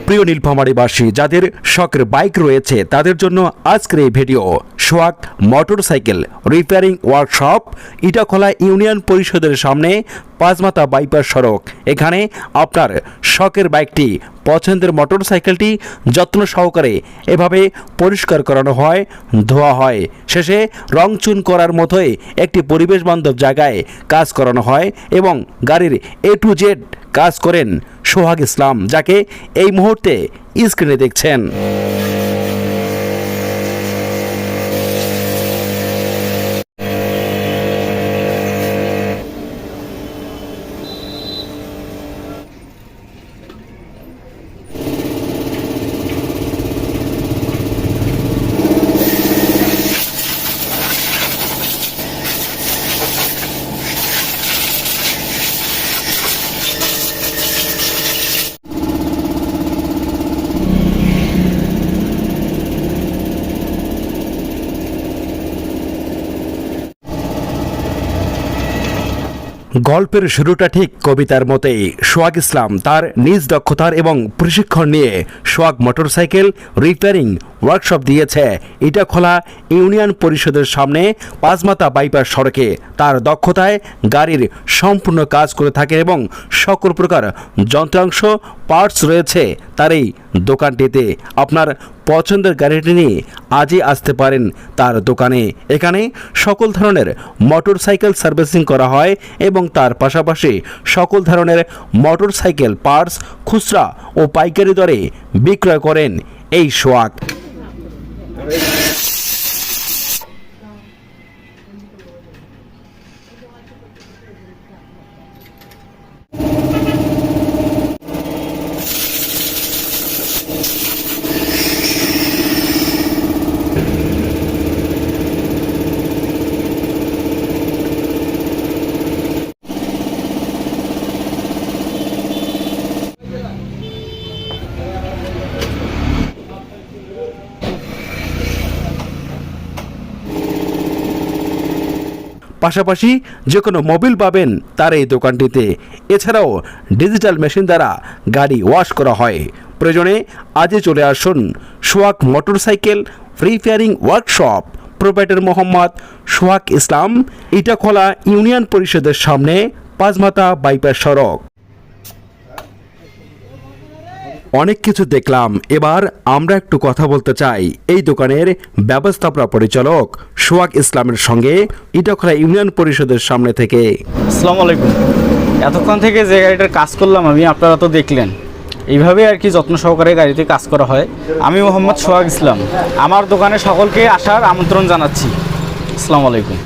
প্রিয় নীলফামারীবাসী, যাদের শখের বাইক রয়েছে তাদের জন্য আজকের এই video. Sohag motorcycle repairing workshop, Itakhola union পরিষদের সামনে, পাঁচমাথা বাইপাস সড়ক। এখানে আপনার শখের বাইকটি, পছন্দের মোটরসাইকেলটি যত্ন সহকারে এভাবে পরিষ্কার করানো হয়, ধোয়া হয়, শেষে রংচুন করার মতোই একটি পরিবেশ বান্ধব জায়গায় কাজ করানো হয় এবং গাড়ির A to Z কাজ করেন সোহাগ ইসলাম, যাকে এই মুহূর্তে স্ক্রিনে দেখছেন। গল্পের শুরুটা ঠিক কবিতার মতোই। সোহাগ ইসলাম তার নিজ দক্ষতার এবং প্রশিক্ষণ নিয়ে সোহাগ মোটরসাইকেল রিপেয়ারিং ওয়ার্কশপ দিয়েছে ইটাখোলা ইউনিয়ন পরিষদের সামনে, পাঁচমাথা বাইপাস সড়কে। তার দক্ষতায় গাড়ির সম্পূর্ণ কাজ করে থাকে এবং সকল প্রকার যন্ত্রাংশ পার্টস রয়েছে তার এই দোকানটিতে। আপনার পছন্দের গাড়িটি নিয়ে আজই আসতে পারেন তার দোকানে। এখানে সকল ধরনের মোটরসাইকেল সার্ভিসিং করা হয় এবং তার পাশাপাশি সকল ধরনের মোটরসাইকেল পার্টস খুচরা ও পাইকারি দরে বিক্রয় করেন এই সোহাগ। পাশাপাশি যে কোনো মোবিল পাবেন তার এই দোকানটিতে। এছাড়াও ডিজিটাল মেশিন দ্বারা গাড়ি ওয়াশ করা হয়। প্রয়োজনে আজই চলে আসুন Sohag motorcycle repairing workshop, proprietor Mohammad Sohag Islam, Itakhola union পরিষদের সামনে, পাঁচমাথা বাইপাস সড়ক। অনেক কিছু দেখলাম, এবার আমরা একটু কথা বলতে চাই এই দোকানের ব্যবস্থাপনা পরিচালক সোহাগ ইসলামের সঙ্গে, ইটাখোলা ইউনিয়ন পরিষদের সামনে থেকে। আসসালামু আলাইকুম। এতক্ষণ থেকে যে গাড়িটার কাজ করলাম আমি, আপনারা তো দেখলেন। এইভাবে আর কি যত্ন সহকারে গাড়িতে কাজ করা হয়। আমি মোহাম্মদ সোহাগ ইসলাম, আমার দোকানে সকলকে আসার আমন্ত্রণ জানাচ্ছি। আসসালামু আলাইকুম।